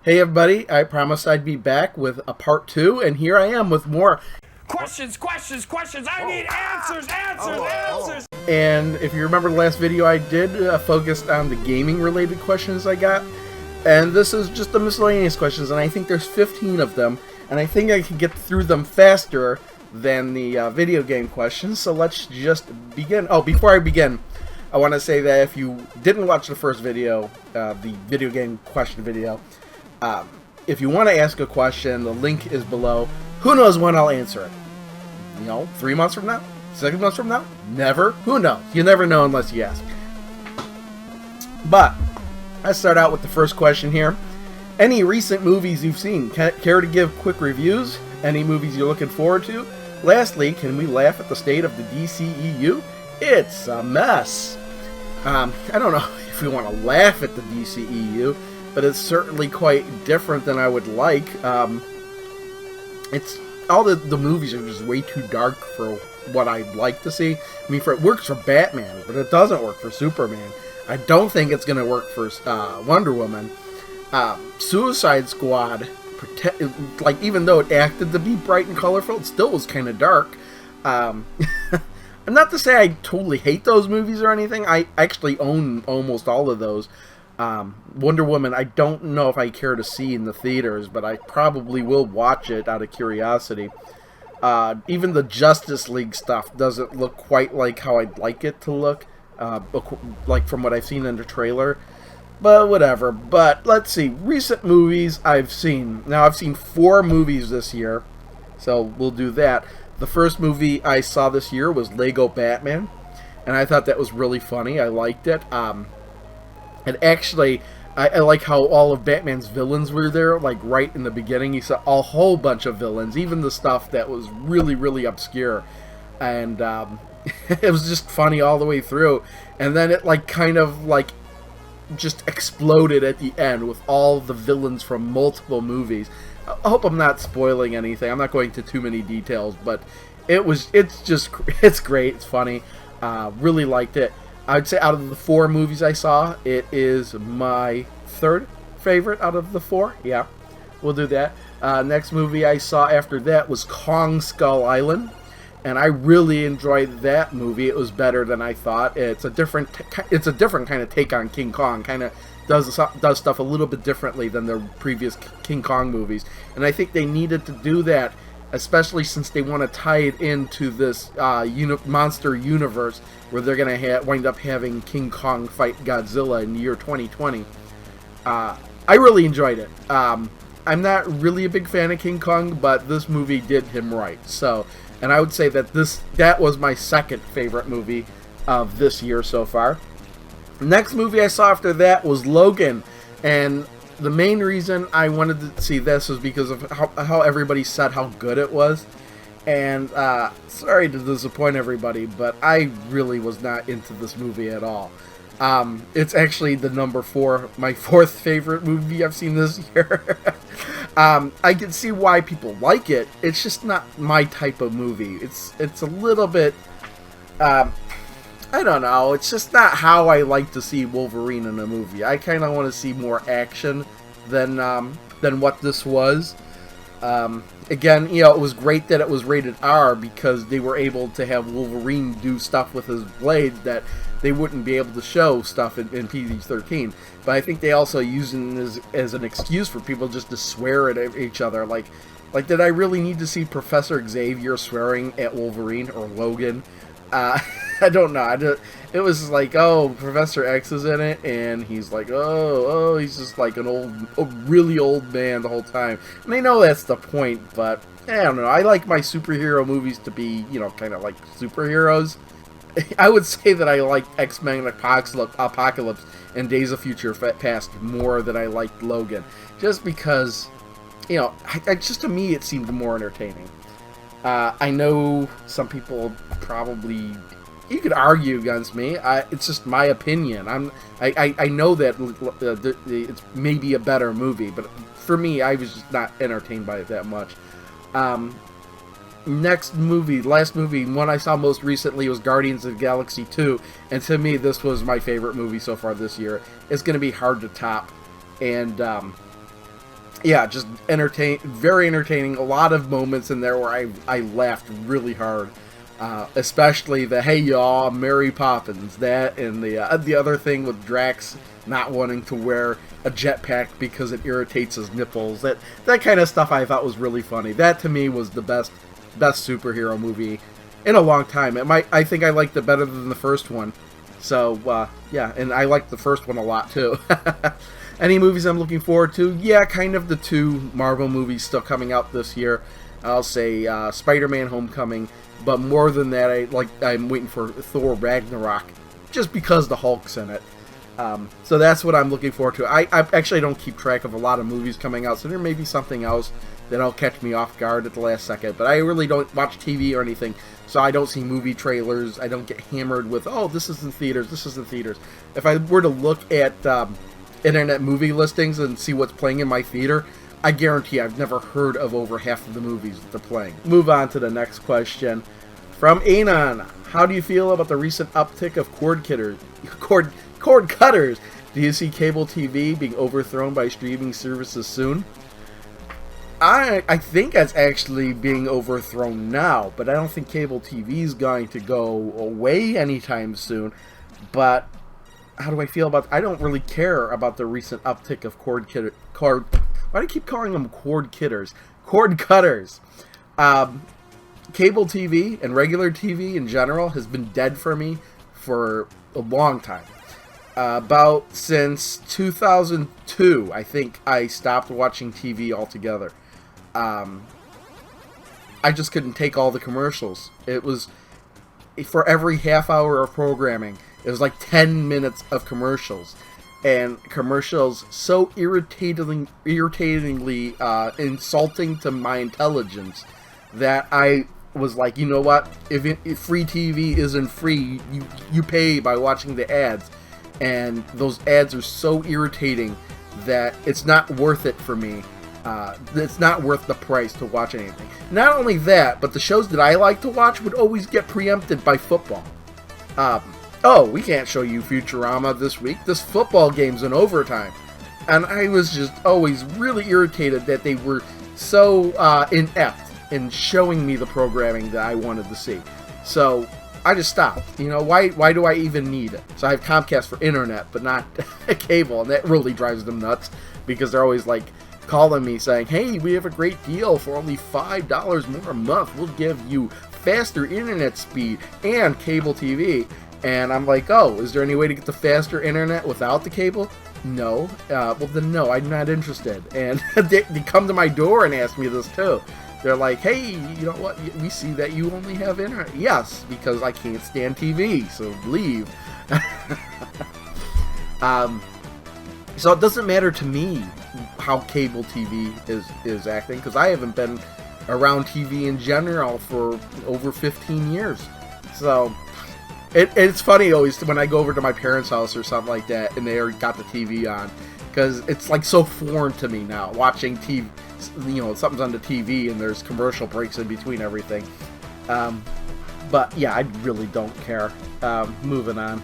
Hey everybody, I promised I'd be back with a part 2, and here I am with more. Questions! I need answers! And if you remember the last video I did, focused on the gaming related questions I got. And this is just the miscellaneous questions, and I think there's 15 of them, and I think I can get through them faster than the video game questions, so let's just begin. Oh, before I begin, I want to say that if you didn't watch the first video, the video game question video, if you want to ask a question, the link is below. Who knows when I'll answer it? You know, 3 months from now? 6 months from now? Never? Who knows? You never know unless you ask. But, let's start out with the first question here. Any recent movies you've seen? Care to give quick reviews? Any movies you're looking forward to? Lastly, can we laugh at the state of the DCEU? It's a mess. I don't know if we want to laugh at the DCEU, but it's certainly quite different than I would like. It's all the movies are just way too dark for what I'd like to see. I mean, it works for Batman, but it doesn't work for Superman. I don't think it's going to work for Wonder Woman. Suicide Squad, like, even though it acted to be bright and colorful, it still was kind of dark. And not to say I totally hate those movies or anything. I actually own almost all of those. Wonder Woman, I don't know if I care to see in the theaters, but I probably will watch it out of curiosity. Even the Justice League stuff doesn't look quite like how I'd like it to look, like from what I've seen in the trailer. But whatever. But let's see. Recent movies I've seen. Now, I've seen 4 movies this year, so we'll do that. The first movie I saw this year was Lego Batman, and I thought that was really funny. I liked it. And actually, I like how all of Batman's villains were there, like right in the beginning. You saw a whole bunch of villains, even the stuff that was really, really obscure. And it was just funny all the way through. And then it kind of just exploded at the end with all the villains from multiple movies. I hope I'm not spoiling anything. I'm not going into too many details, but it's great. It's funny. Really liked it. I'd say out of the 4 movies I saw, it is my 3rd favorite out of the 4. Yeah, we'll do that. Next movie I saw after that was Kong Skull Island, and I really enjoyed that movie. It was better than I thought. It's a different kind of take on King Kong. Kind of does stuff a little bit differently than the previous King Kong movies, and I think they needed to do that, especially since they want to tie it into this monster universe where they're going to wind up having King Kong fight Godzilla in the year 2020. I really enjoyed it. I'm not really a big fan of King Kong, but this movie did him right. So, and I would say that that was my 2nd favorite movie of this year so far. The next movie I saw after that was Logan, and the main reason I wanted to see this was because of how everybody said how good it was. And sorry to disappoint everybody, but I really was not into this movie at all. It's actually the number 4, my 4th favorite movie I've seen this year. I can see why people like it. It's just not my type of movie. It's a little bit, I don't know. It's just not how I like to see Wolverine in a movie. I kind of want to see more action than what this was. Again, you know, it was great that it was rated R because they were able to have Wolverine do stuff with his blade that they wouldn't be able to show stuff in PG-13. But I think they also used it as an excuse for people just to swear at each other. Like, did I really need to see Professor Xavier swearing at Wolverine or Logan? I don't know. It was like, oh, Professor X is in it, and he's like, oh, he's just like a really old man the whole time. And I know that's the point, but I don't know. I like my superhero movies to be, you know, kind of like superheroes. I would say that I like X-Men Apocalypse and Days of Future Past more than I liked Logan, just because, you know, just to me it seemed more entertaining. I know some people probably, you could argue against me. It's just my opinion. I know that it's maybe a better movie, but for me, I was just not entertained by it that much. Last movie, one I saw most recently was Guardians of the Galaxy 2, and to me, this was my favorite movie so far this year. It's going to be hard to top, and yeah, just very entertaining. A lot of moments in there where I laughed really hard. Especially the "Hey y'all, I'm Mary Poppins." That and the other thing with Drax not wanting to wear a jetpack because it irritates his nipples. That kind of stuff I thought was really funny. That to me was the best superhero movie in a long time. I think I liked it better than the first one. So yeah, and I liked the first one a lot too. Any movies I'm looking forward to? Yeah, kind of the two Marvel movies still coming out this year. I'll say Spider-Man: Homecoming, but more than that, I'm waiting for Thor: Ragnarok, just because the Hulk's in it. So that's what I'm looking forward to. I actually don't keep track of a lot of movies coming out, so there may be something else that'll catch me off guard at the last second. But I really don't watch TV or anything, so I don't see movie trailers. I don't get hammered with, oh, this is in theaters, this is in theaters. If I were to look at internet movie listings and see what's playing in my theater, I guarantee I've never heard of over half of the movies that they're playing. Move on to the next question. From Anon, how do you feel about the recent uptick of cord cutters? Do you see cable TV being overthrown by streaming services soon? I think that's actually being overthrown now, but I don't think cable TV is going to go away anytime soon. But how do I feel about? I don't really care about the recent uptick of cord. Why do I keep calling them cord cutters? Cord cutters. Cable TV and regular TV in general has been dead for me for a long time. About since 2002, I think I stopped watching TV altogether. I just couldn't take all the commercials. It was, for every half hour of programming, it was like 10 minutes of commercials. And commercials so irritatingly insulting to my intelligence that I was like, you know what? If free TV isn't free, you pay by watching the ads. And those ads are so irritating that it's not worth it for me. It's not worth the price to watch anything. Not only that, but the shows that I like to watch would always get preempted by football. Oh, we can't show you Futurama this week. This football game's in overtime. And I was just always really irritated that they were so inept in showing me the programming that I wanted to see. So I just stopped. You know, why do I even need it? So I have Comcast for internet, but not cable, and that really drives them nuts because they're always like calling me saying, hey, we have a great deal for only $5 more a month. We'll give you faster internet speed and cable TV. And I'm like, oh, is there any way to get the faster internet without the cable? No. Well, then no, I'm not interested. And they come to my door and ask me this too. They're like, hey, you know what? We see that you only have internet. Yes, because I can't stand TV, so leave. So it doesn't matter to me how cable TV is acting, because I haven't been around TV in general for over 15 years. So it's funny always when I go over to my parents' house or something like that, and they already got the TV on, because it's like so foreign to me now, watching TV. You know, something's on the TV and there's commercial breaks in between everything. But yeah, I really don't care. Moving on.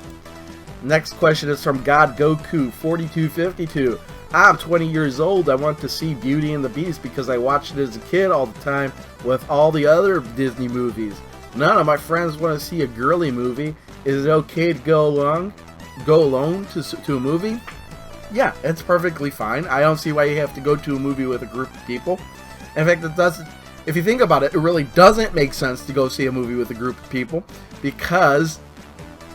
Next question is from God Goku 4252. I'm 20 years old. I want to see Beauty and the Beast because I watched it as a kid all the time with all the other Disney movies. None of my friends want to see a girly movie. Is it okay to go alone to a movie? Yeah, it's perfectly fine. I don't see why you have to go to a movie with a group of people. In fact, it doesn't. If you think about it, it really doesn't make sense to go see a movie with a group of people because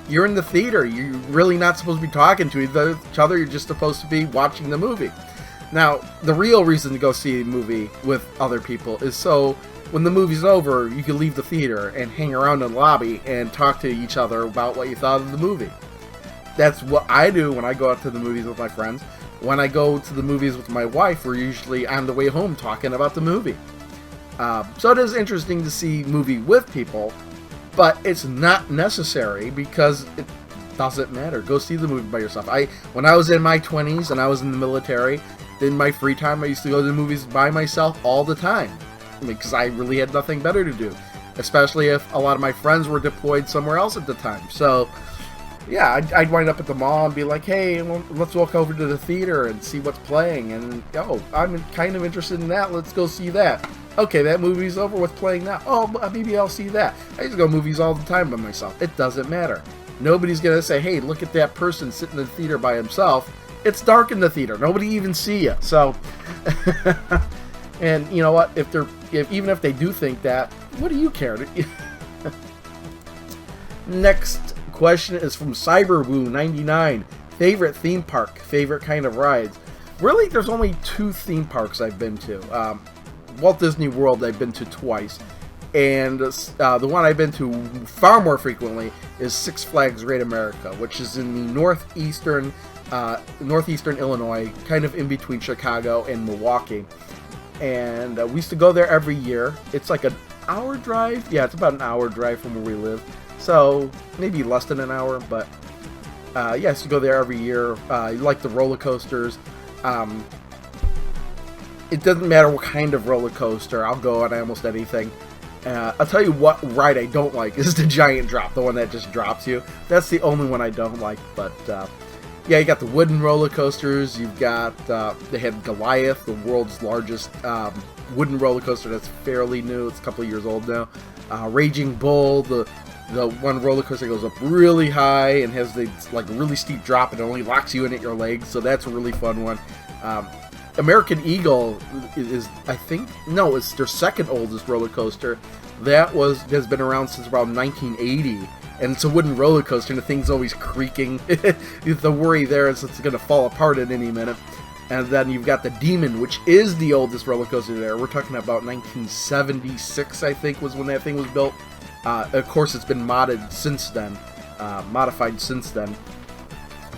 you're in the theater. You're really not supposed to be talking to each other. You're just supposed to be watching the movie. Now, the real reason to go see a movie with other people is so when the movie's over, you can leave the theater and hang around in the lobby and talk to each other about what you thought of the movie. That's what I do when I go out to the movies with my friends. When I go to the movies with my wife, we're usually on the way home talking about the movie. So it is interesting to see movie with people, but it's not necessary because it doesn't matter. Go see the movie by yourself. When I was in my 20s and I was in the military, in my free time, I used to go to the movies by myself all the time because I really had nothing better to do, especially if a lot of my friends were deployed somewhere else at the time. So yeah, I'd wind up at the mall and be like, hey, well, let's walk over to the theater and see what's playing. And, oh, I'm kind of interested in that. Let's go see that. Okay, that movie's over. What's playing now? Oh, maybe I'll see that. I used to go to movies all the time by myself. It doesn't matter. Nobody's going to say, hey, look at that person sitting in the theater by himself. It's dark in the theater. Nobody even see you. So, and you know what? Even if they do think that, what do you care? Next question is from Cyberwoo99. Favorite theme park, favorite kind of rides. Really, there's only 2 theme parks I've been to. Walt Disney World I've been to twice, and the one I've been to far more frequently is Six Flags Great America, which is in the northeastern Illinois, kind of in between Chicago and Milwaukee. And we used to go there every year. It's like an hour drive. Yeah, it's about an hour drive from where we live. So maybe less than an hour, but yeah, I used to go there every year. You like the roller coasters. It doesn't matter what kind of roller coaster. I'll go on almost anything. I'll tell you what ride I don't like is the giant drop, the one that just drops you. That's the only one I don't like. But yeah, you got the wooden roller coasters. You've got they had Goliath, the world's largest wooden roller coaster that's fairly new. It's a couple of years old now. Raging Bull, the one roller coaster goes up really high and has the like really steep drop and it only locks you in at your legs, so that's a really fun one. American Eagle is, I think, no, it's their second oldest roller coaster. That has been around since around 1980, and it's a wooden roller coaster, and the thing's always creaking. The worry there is it's going to fall apart at any minute. And then you've got the Demon, which is the oldest roller coaster there. We're talking about 1976, I think, was when that thing was built. Of course, it's been modded since then, modified since then.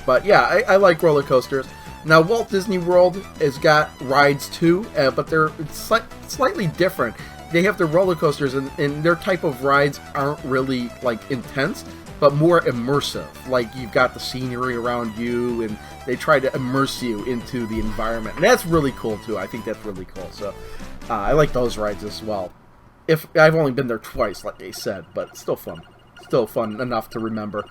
But yeah, I like roller coasters. Now, Walt Disney World has got rides too, but they're slightly different. They have their roller coasters, and their type of rides aren't really like intense, but more immersive. Like, you've got the scenery around you, and they try to immerse you into the environment. And that's really cool too. I think that's really cool. So I like those rides as well. If I've only been there twice, like they said, but still fun. Still fun enough to remember.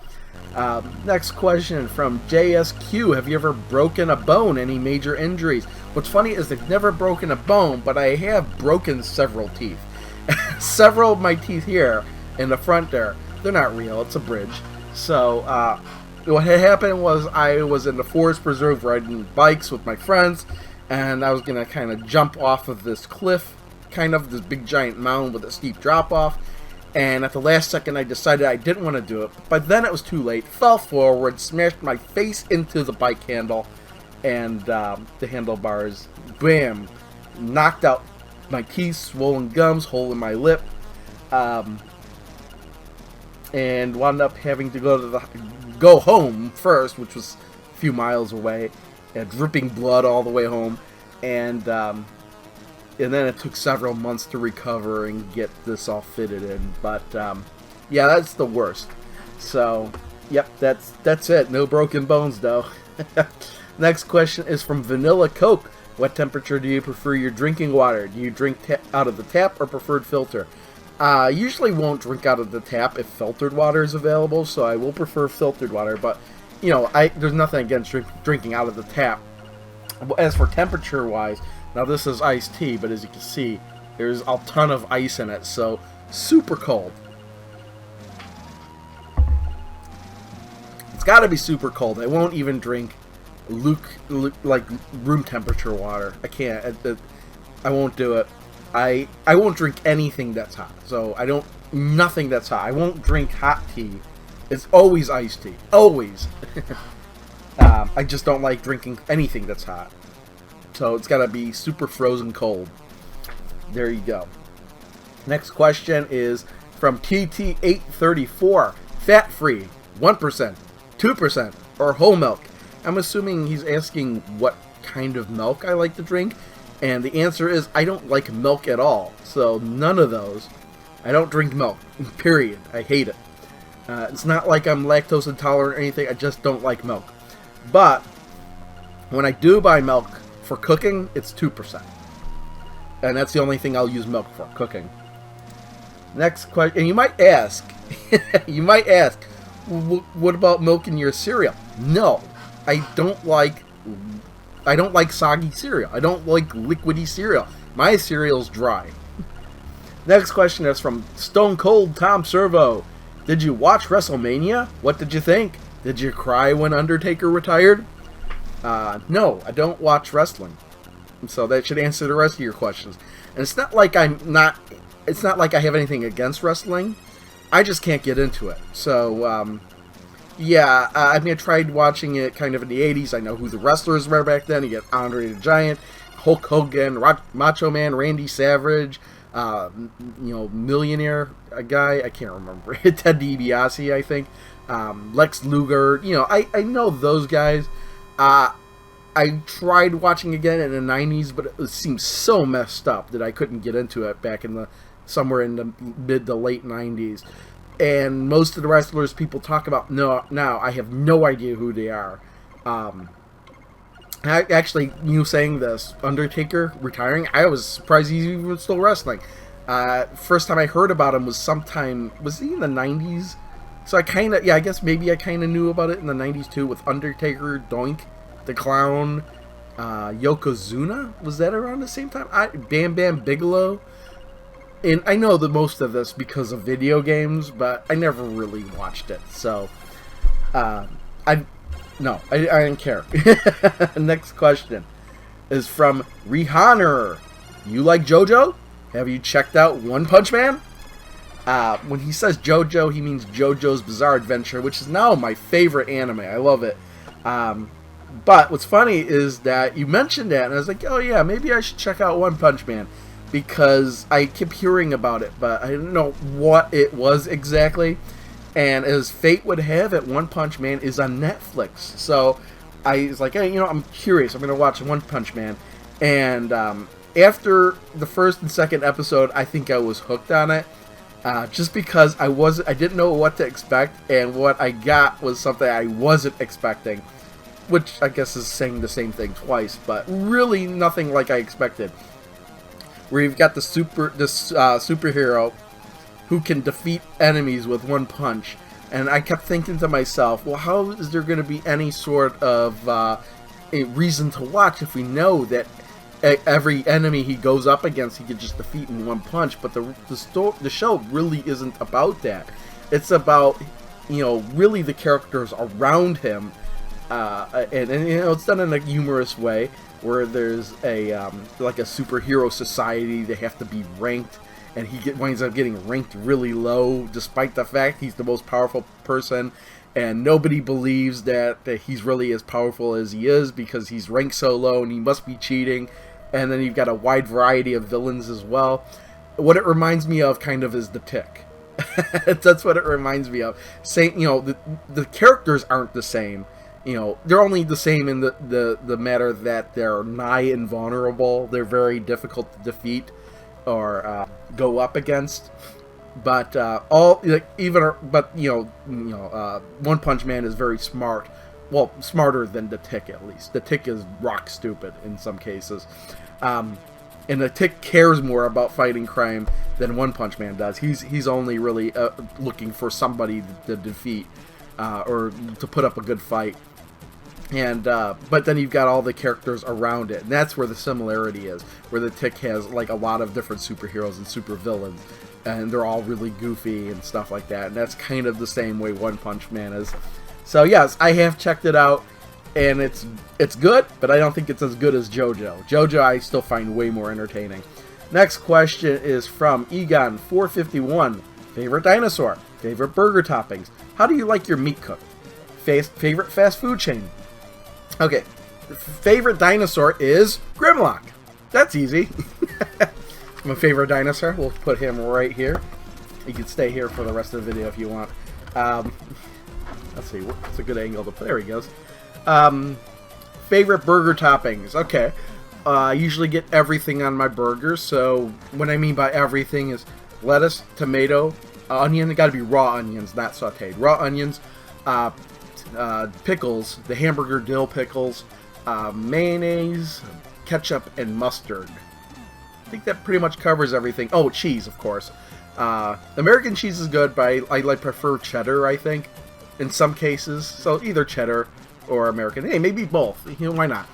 Next question from JSQ. Have you ever broken a bone? Any major injuries? What's funny is they've never broken a bone, but I have broken several teeth. Several of my teeth here in the front there, they're not real. It's a bridge. So what had happened was I was in the forest preserve riding bikes with my friends, and I was going to kind of jump off of this cliff, kind of this big giant mound with a steep drop off. And at the last second, I decided I didn't want to do it. But then it was too late. Fell forward, smashed my face into the bike handle and the handlebars. Bam! Knocked out my teeth, swollen gums, hole in my lip. And wound up having to go home first, which was a few miles away, dripping blood all the way home. And then it took several months to recover and get this all fitted in. But, yeah, that's the worst. So, yep, that's it. No broken bones, though. Next question is from Vanilla Coke. What temperature do you prefer your drinking water? Do you drink out of the tap or preferred filter? I usually won't drink out of the tap if filtered water is available, so I will prefer filtered water. But, you know, there's nothing against drinking out of the tap. As for temperature-wise, now this is iced tea, but as you can see, there's a ton of ice in it, so super cold. It's got to be super cold. I won't even drink like room temperature water. I can't. I won't do it. I won't drink anything that's hot. So nothing that's hot. I won't drink hot tea. It's always iced tea. Always. I just don't like drinking anything that's hot. So it's got to be super frozen cold. There you go. Next question is from TT834. Fat-free, 1%, 2%, or whole milk? I'm assuming he's asking what kind of milk I like to drink. And the answer is I don't like milk at all. So none of those. I don't drink milk. Period. I hate it. It's not like I'm lactose intolerant or anything. I just don't like milk. But when I do buy milk for cooking, it's 2%. And that's the only thing I'll use milk for, cooking. Next question. And you might ask, What about milking your cereal? No, I don't like soggy cereal. I don't like liquidy cereal. My cereal's dry. Next question is from Stone Cold Tom Servo. Did you watch WrestleMania? What did you think? Did you cry when Undertaker retired? No, I don't watch wrestling. So that should answer the rest of your questions. And it's not like I have anything against wrestling. I just can't get into it. So, yeah, I mean, I tried watching it kind of in the 80s. I know who the wrestlers were back then. You get Andre the Giant, Hulk Hogan, Macho Man, Randy Savage, millionaire guy, I can't remember, Ted DiBiase, I think, Lex Luger, I know those guys. I tried watching again in the 90s, but it seemed so messed up that I couldn't get into it back in somewhere in the mid to late 90s. And most of the wrestlers people talk about now, I have no idea who they are. Actually, you saying this, Undertaker retiring, I was surprised he's even still wrestling. First time I heard about him was he in the 90s? So I guess maybe I kind of knew about it in the 90s too, with Undertaker, Doink, the Clown, Yokozuna, was that around the same time? Bam Bam Bigelow. And I know the most of this because of video games, but I never really watched it. So, I didn't care. Next question is from Rihanna. You like JoJo? Have you checked out One Punch Man? When he says JoJo, he means JoJo's Bizarre Adventure, which is now my favorite anime. I love it. But what's funny is that you mentioned that, and I was like, oh yeah, maybe I should check out One Punch Man, because I kept hearing about it, but I didn't know what it was exactly. And as fate would have it, One Punch Man is on Netflix. So I was like, hey, I'm curious. I'm going to watch One Punch Man. And after the first and second episode, I think I was hooked on it. Just because I didn't know what to expect, and what I got was something I wasn't expecting. Which I guess is saying the same thing twice, but really nothing like I expected. Where you've got this superhero who can defeat enemies with one punch. And I kept thinking to myself, well, how is there going to be any sort of a reason to watch if we know that every enemy he goes up against he could just defeat in one punch? But the show really isn't about that. It's about, really the characters around him. And it's done in a humorous way, where there's like a superhero society. They have to be ranked, and he winds up getting ranked really low, despite the fact he's the most powerful person, and nobody believes that he's really as powerful as he is, because he's ranked so low, and he must be cheating. And then you've got a wide variety of villains as well. What it reminds me of kind of is The Tick. That's what it reminds me of. The characters aren't the same. They're only the same in the matter that they're nigh invulnerable. They're very difficult to defeat or go up against. But One Punch Man is very smart. Well, smarter than the Tick, at least. The Tick is rock stupid in some cases. And the Tick cares more about fighting crime than One Punch Man does. He's only really looking for somebody to defeat or to put up a good fight. And but then you've got all the characters around it, and that's where the similarity is, where the Tick has like a lot of different superheroes and supervillains, and they're all really goofy and stuff like that. And that's kind of the same way One Punch Man is. So yes, I have checked it out, and it's good, but I don't think it's as good as JoJo. JoJo I still find way more entertaining. Next question is from Egon451. Favorite dinosaur? Favorite burger toppings? How do you like your meat cooked? Favorite fast food chain? Okay, favorite dinosaur is Grimlock. That's easy. My favorite dinosaur, we'll put him right here. You can stay here for the rest of the video if you want. Let's see, what's a good angle to play? There he goes. Favorite burger toppings. Okay, I usually get everything on my burgers. So what I mean by everything is lettuce, tomato, onion. It got to be raw onions, not sautéed. Raw onions. Pickles, the hamburger dill pickles, mayonnaise, ketchup, and mustard. I think that pretty much covers everything. Oh, cheese, of course. American cheese is good, but I prefer cheddar, I think. in some cases. So either cheddar or American. Hey, maybe both. Why not?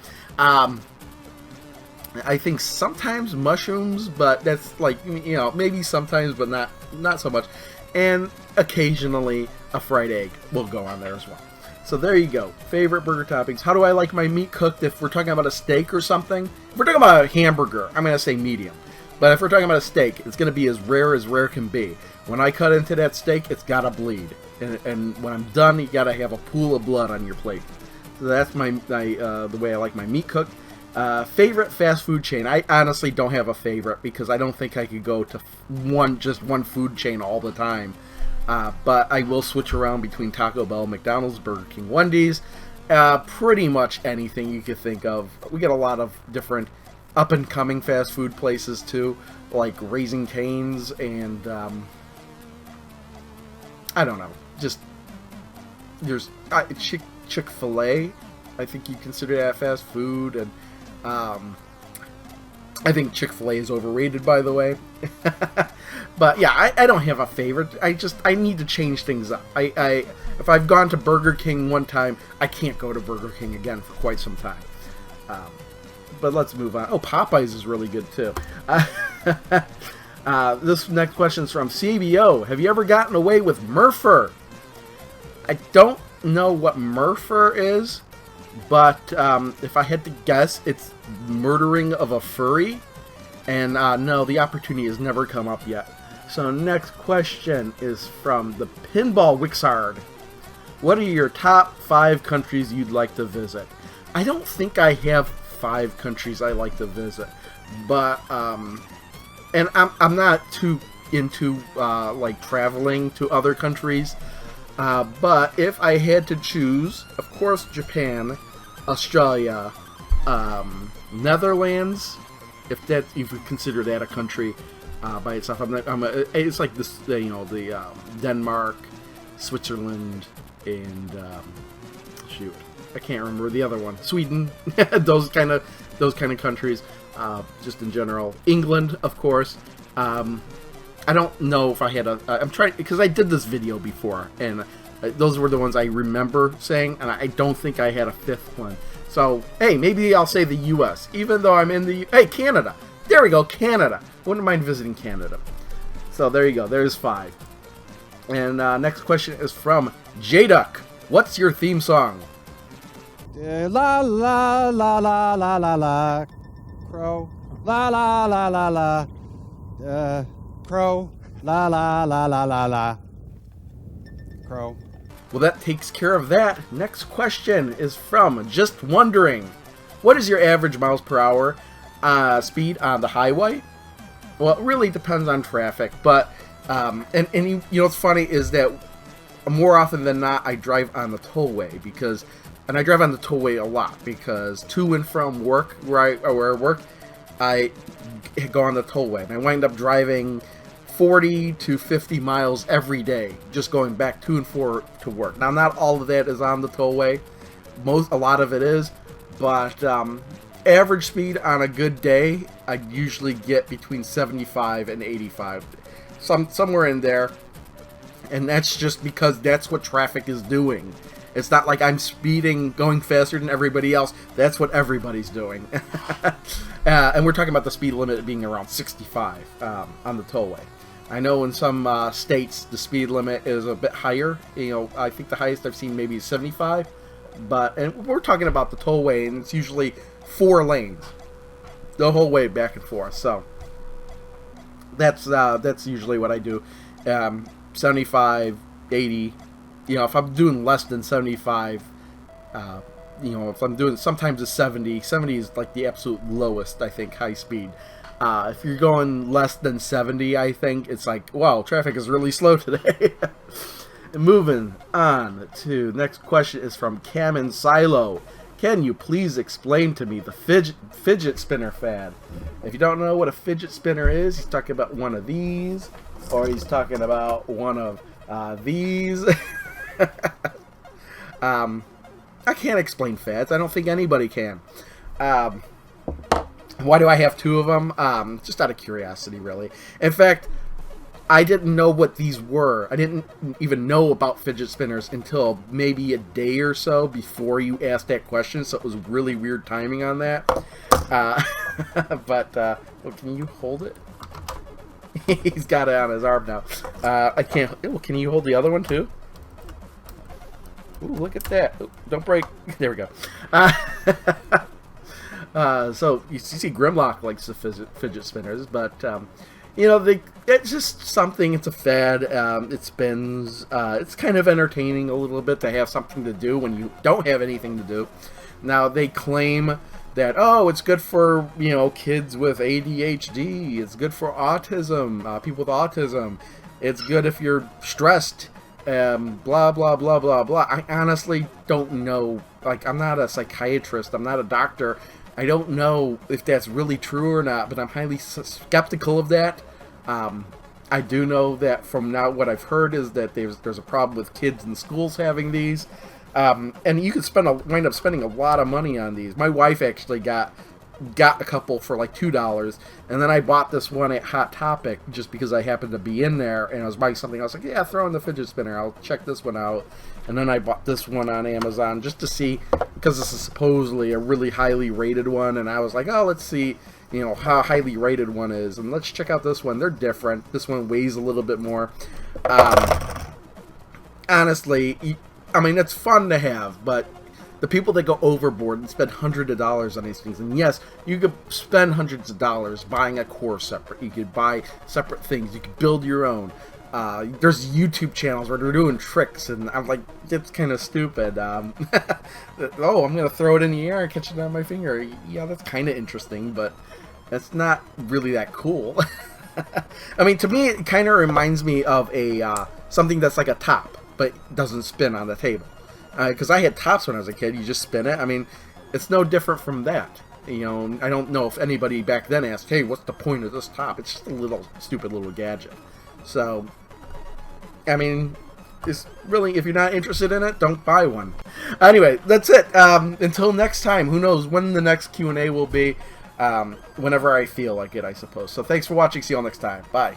I think sometimes mushrooms, but that's like, maybe sometimes, but not so much. And occasionally a fried egg will go on there as well. So there you go. Favorite burger toppings. How do I like my meat cooked? If we're talking about a steak or something, if we're talking about a hamburger, I'm going to say medium. But if we're talking about a steak, it's going to be as rare can be. When I cut into that steak, it's got to bleed. And when I'm done, you got to have a pool of blood on your plate. So that's the way I like my meat cooked. Favorite fast food chain. I honestly don't have a favorite because I don't think I could go to just one food chain all the time. But I will switch around between Taco Bell, McDonald's, Burger King, Wendy's, pretty much anything you could think of. We get a lot of different up-and-coming fast food places too, like Raising Cane's and I don't know. Just there's Chick-fil-A. I think you consider that fast food, and I think Chick-fil-A is overrated, by the way. But yeah, I don't have a favorite. I need to change things up. If I've gone to Burger King one time, I can't go to Burger King again for quite some time. But let's move on. Oh, Popeyes is really good too. This next question is from CBO. Have you ever gotten away with murder? I don't know what murder is, but if I had to guess, it's murdering of a furry. And no, the opportunity has never come up yet. So next question is from the Pinball Wixard. What are your top 5 countries you'd like to visit? I don't think I have 5 countries I like to visit, but and I'm not too into like traveling to other countries. But if I had to choose, of course, Japan, Australia, Netherlands, if you consider that a country by itself. It's like this, the Denmark, Switzerland, and shoot, I can't remember the other one. Sweden, those kind of countries. Just in general, England, of course. I don't know if I had I'm trying, because I did this video before, and those were the ones I remember saying, and I don't think I had a 5th one. So, hey, maybe I'll say the U.S., even though I'm in the... Hey, Canada! There we go, Canada! Wouldn't mind visiting Canada. So, there you go, there's 5. And next question is from J-Duck. What's your theme song? La la la la la la la. Crow. La la la la la. Crow. La la la la la la. Crow. Well, that takes care of that. Next question is from Just Wondering. What is your average miles per hour speed on the highway? Well, it really depends on traffic, but and what's funny is that more often than not I drive on the tollway and I drive on the tollway a lot because to and from work where I work, I go on the tollway and I wind up driving 40 to 50 miles every day, just going back to and for to work. Now, not all of that is on the tollway. A lot of it is, but average speed on a good day, I usually get between 75 and 85, somewhere in there, and that's just because that's what traffic is doing. It's not like I'm speeding, going faster than everybody else. That's what everybody's doing. And we're talking about the speed limit being around 65 on the tollway. I know in some states the speed limit is a bit higher. I think the highest I've seen maybe is 75. And we're talking about the tollway, and it's usually 4 lanes the whole way back and forth. So that's usually what I do. 75, 80. If I'm doing less than 75, if I'm doing, sometimes it's 70. 70 is like the absolute lowest, I think, high speed. If you're going less than 70, I think it's like, wow, traffic is really slow today. Moving on to next question is from Cam and Silo. Can you please explain to me the fidget spinner fad? If you don't know what a fidget spinner is, he's talking about one of these, or he's talking about one of these. I can't explain fads. I don't think anybody can. Why do I have 2 of them? Just out of curiosity, really. In fact, I didn't know what these were. I didn't even know about fidget spinners until maybe a day or so before you asked that question, so it was really weird timing on that. But can you hold it? He's got it on his arm now. I can't. Ooh, can you hold the other one too? Ooh, look at that. Ooh, don't break. There we go. So you see Grimlock likes the fidget spinners, but you know, it's just something. It's a fad. It spins. It's kind of entertaining a little bit to have something to do when you don't have anything to do. Now they claim that, oh, it's good for, you know, kids with ADHD. It's good for autism, people with autism. It's good if you're stressed. Blah blah blah blah blah. I honestly don't know. Like, I'm not a psychiatrist. I'm not a doctor. I don't know if that's really true or not, but I'm highly skeptical of that. I do know that from now what I've heard is that there's a problem with kids in schools having these, and you could wind up spending a lot of money on these. My wife actually got a couple for like $2, and then I bought this one at Hot Topic just because I happened to be in there and I was buying something. I was like, yeah, throw in the fidget spinner. I'll check this one out. And then I bought this one on Amazon just to see, because this is supposedly a really highly rated one, and I was like, oh, let's see, you know, how highly rated one is, and let's check out this one. They're different. This one weighs a little bit more. Honestly, I mean, it's fun to have, but the people that go overboard and spend hundreds of dollars on these things, and yes, you could spend hundreds of dollars buying a core separate. You could buy separate things. You could build your own. There's YouTube channels where they're doing tricks, and I'm like, it's kind of stupid. Oh, I'm going to throw it in the air and catch it on my finger. Yeah, that's kind of interesting, but that's not really that cool. I mean, to me, it kind of reminds me of a something that's like a top, but doesn't spin on the table. Because I had tops when I was a kid. You just spin it. I mean, it's no different from that. You know, I don't know if anybody back then asked, hey, what's the point of this top? It's just a little stupid little gadget. So, I mean, it's really, if you're not interested in it, don't buy one. Anyway, that's it. Until next time, who knows when the next Q&A will be. Whenever I feel like it, I suppose. So thanks for watching. See you all next time. Bye.